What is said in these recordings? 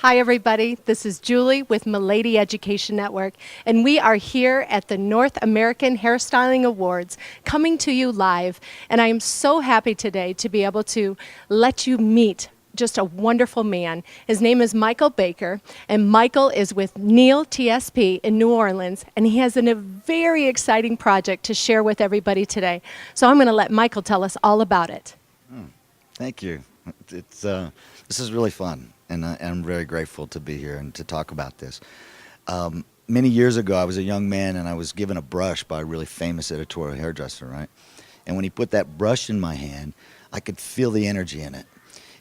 Hi everybody, this is Julie with Milady Education Network, and we are here at the North American Hairstyling Awards, coming to you live. And I am so happy today to be able to let you meet just a wonderful man. His name is Michael Baker, and Michael is with Neil TSP in New Orleans, and he has a very exciting project to share with everybody today. So I'm going to let Michael tell us all about it. Thank you. This is really fun, and I'm very grateful to be here and to talk about this. Many years ago, I was a young man, and I was given a brush by a really famous editorial hairdresser, right? And when he put that brush in my hand, I could feel the energy in it,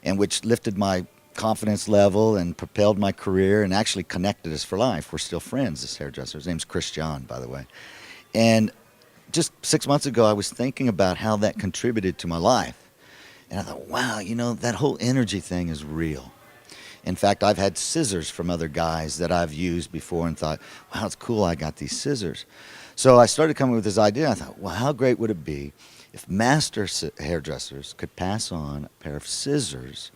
and which lifted my confidence level and propelled my career and actually connected us for life. We're still friends, this hairdresser. His name's Chris John, by the way. And just 6 months ago, I was thinking about how that contributed to my life. And I thought, wow, you know, that whole energy thing is real. In fact, I've had scissors from other guys that I've used before and thought, wow, it's cool I got these scissors. So I started coming with this idea. I thought, well, how great would it be if master hairdressers could pass on a pair of scissors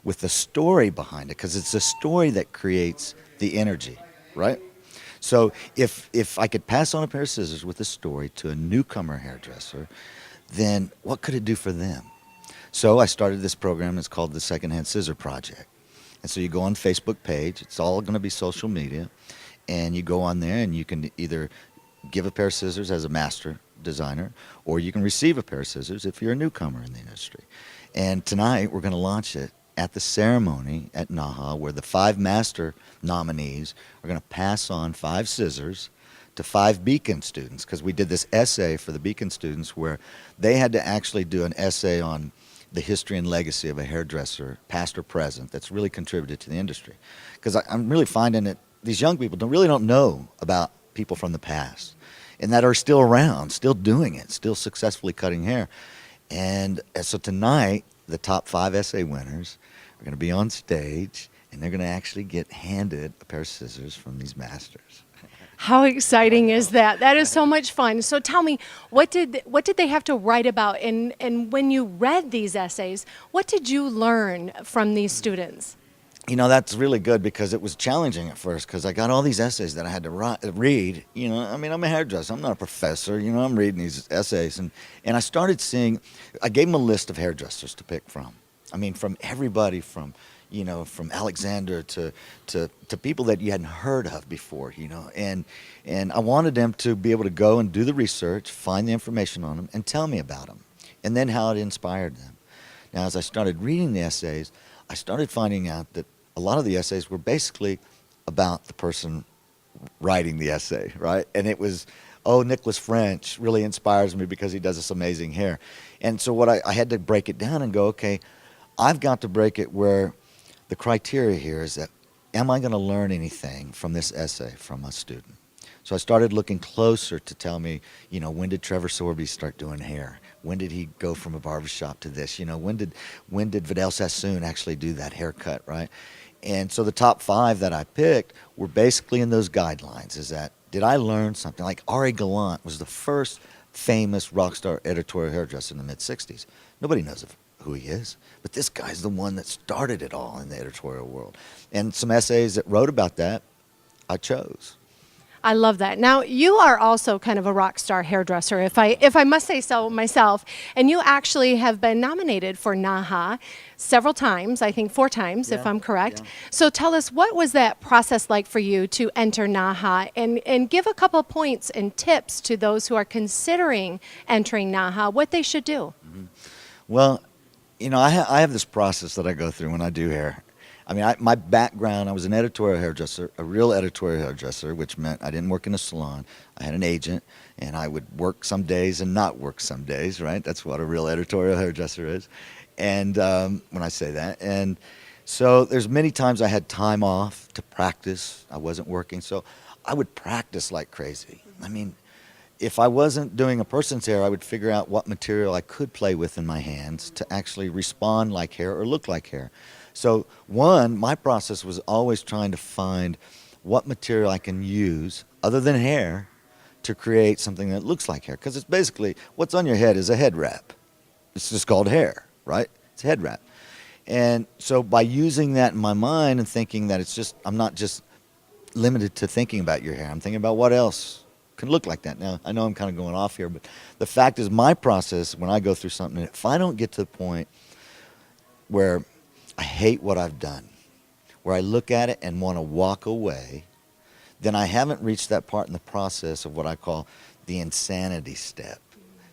with a story behind it? Because it's a story that creates the energy, right? So if I could pass on a pair of scissors with a story to a newcomer hairdresser, then what could it do for them? So I started this program. It's called the Secondhand Scissor Project. And so you go on Facebook page. It's all going to be social media. And you go on there and you can either give a pair of scissors as a master designer, or you can receive a pair of scissors if you're a newcomer in the industry. And tonight we're going to launch it at the ceremony at NAHA, where the 5 master nominees are going to pass on 5 scissors to 5 Beacon students, because we did this essay for the Beacon students where they had to actually do an essay on the history and legacy of a hairdresser, past or present, that's really contributed to the industry. Because I'm really finding that these young people really don't know about people from the past and that are still around, still doing it, still successfully cutting hair. And so tonight, the top 5 essay winners are going to be on stage, and they're going to actually get handed a pair of scissors from these masters. How exciting is that? That is so much fun. So tell me, what did they have to write about? And when you read these essays, what did you learn from these students? You know, that's really good, because it was challenging at first, because I got all these essays that I had to read. You know, I mean, I'm a hairdresser. I'm not a professor. You know, I'm reading these essays. And I started seeing, I gave them a list of hairdressers to pick from. I mean, from everybody from, you know, from Alexander to people that you hadn't heard of before, you know. And I wanted them to be able to go and do the research, find the information on them, and tell me about them, and then how it inspired them. Now, as I started reading the essays, I started finding out that a lot of the essays were basically about the person writing the essay, right? And it was, oh, Nicholas French really inspires me because he does this amazing hair. And so what I had to break it down and go, okay, I've got to break it where the criteria here is that, am I going to learn anything from this essay from a student? So I started looking closer to tell me, you know, when did Trevor Sorbie start doing hair? When did he go from a barbershop to this? You know, when did Vidal Sassoon actually do that haircut, right? And so the top 5 that I picked were basically in those guidelines. Is that, did I learn something? Like Ari Gallant was the first famous rock star editorial hairdresser in the mid-'60s. Nobody knows who he is, but this guy's the one that started it all in the editorial world. And some essays that wrote about that, I chose. I love that. Now, you are also kind of a rock star hairdresser, if I must say so myself, and you actually have been nominated for NAHA several times, I think 4 times, if I'm correct. Yeah. So tell us, what was that process like for you to enter NAHA, and give a couple of points and tips to those who are considering entering NAHA, what they should do. Mm-hmm. Well, you know, I have this process that I go through when I do hair. I mean, my background, I was an editorial hairdresser, a real editorial hairdresser, which meant I didn't work in a salon. I had an agent, and I would work some days and not work some days, right? That's what a real editorial hairdresser is. And when I say that. And so there's many times I had time off to practice. I wasn't working, so I would practice like crazy. I mean, if I wasn't doing a person's hair, I would figure out what material I could play with in my hands to actually respond like hair or look like hair. So my process was always trying to find what material I can use other than hair to create something that looks like hair. Because it's basically, what's on your head is a head wrap. It's just called hair, right? It's a head wrap. And so by using that in my mind and thinking that I'm not just limited to thinking about your hair. I'm thinking about what else can look like that. Now, I know I'm kind of going off here, but the fact is my process when I go through something, if I don't get to the point where I hate what I've done, where I look at it and want to walk away, then I haven't reached that part in the process of what I call the insanity step.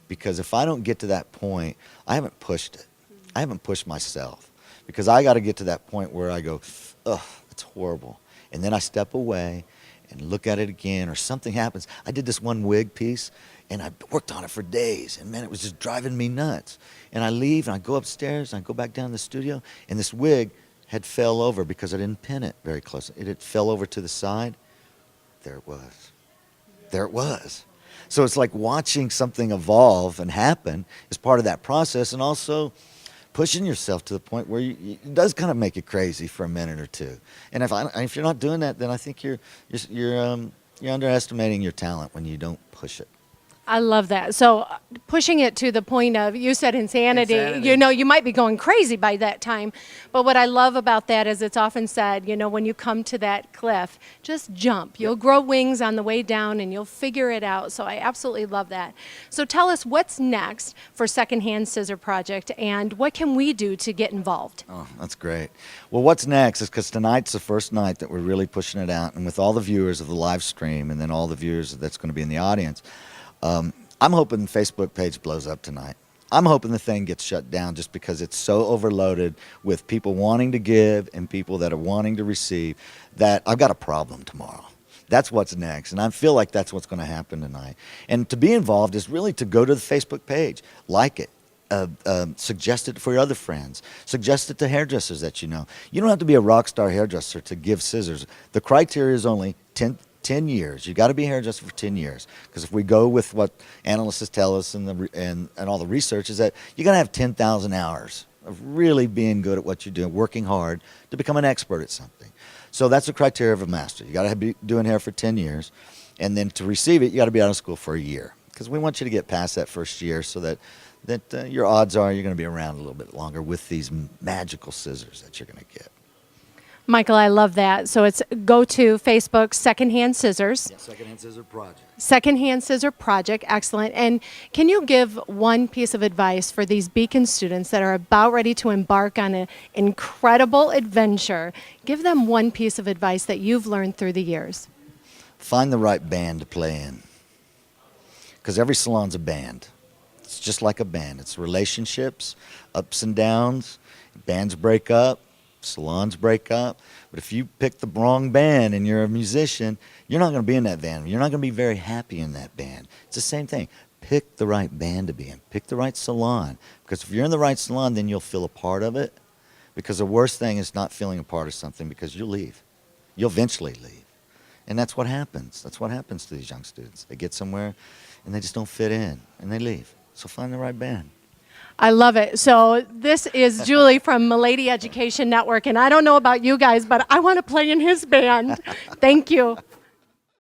Because if I don't get to that point, I haven't pushed it. I haven't pushed myself. Because I got to get to that point where I go, ugh, that's horrible. And then I step away and look at it again, or something happens. I did this one wig piece, and I worked on it for days, and man, it was just driving me nuts. And I leave, and I go upstairs, and I go back down to the studio, and this wig had fell over because I didn't pin it very close. It had fell over to the side. There it was. There it was. So it's like watching something evolve and happen is part of that process, and also pushing yourself to the point where it does kind of make you crazy for a minute or two. And if you're not doing that, then I think you're underestimating your talent when you don't push it. I love that. So pushing it to the point of, you said insanity, you might be going crazy by that time. But what I love about that is it's often said, when you come to that cliff, just jump. You'll grow wings on the way down and you'll figure it out. So I absolutely love that. So tell us what's next for Secondhand Scissor Project and what can we do to get involved? Oh, that's great. Well, what's next is because tonight's the first night that we're really pushing it out, and with all the viewers of the live stream and then all the viewers that's going to be in the audience, I'm hoping the Facebook page blows up tonight. I'm hoping the thing gets shut down just because it's so overloaded with people wanting to give and people that are wanting to receive that I've got a problem tomorrow. That's what's next, and I feel like that's what's going to happen tonight. And to be involved is really to go to the Facebook page, like it, suggest it for your other friends, suggest it to hairdressers that you know. You don't have to be a rock star hairdresser to give scissors. The criteria is only 10 years. You got to be a hairdresser for 10 years. Because if we go with what analysts tell us and all the research is that you got to have 10,000 hours of really being good at what you're doing, working hard to become an expert at something. So that's the criteria of a master. You got to be doing hair for 10 years. And then to receive it, you got to be out of school for a year. Because we want you to get past that first year so that your odds are you're going to be around a little bit longer with these magical scissors that you're going to get. Michael, I love that. So it's go to Facebook, Secondhand Scissors. Yeah, Secondhand Scissor Project. Secondhand Scissor Project, excellent. And can you give one piece of advice for these Beacon students that are about ready to embark on an incredible adventure? Give them one piece of advice that you've learned through the years. Find the right band to play in. Because every salon's a band. It's just like a band. It's relationships, ups and downs. Bands break up. Salons break up. But if you pick the wrong band and you're a musician, you're not going to be in that band. You're not going to be very happy in that band. It's the same thing. Pick the right band to be in. Pick the right salon. Because if you're in the right salon, then you'll feel a part of it. Because the worst thing is not feeling a part of something, because you'll leave. You'll eventually leave. And that's what happens. That's what happens to these young students. They get somewhere and they just don't fit in and they leave. So find the right band. I love it. So this is Julie from Milady Education Network, and I don't know about you guys, but I want to play in his band. Thank you.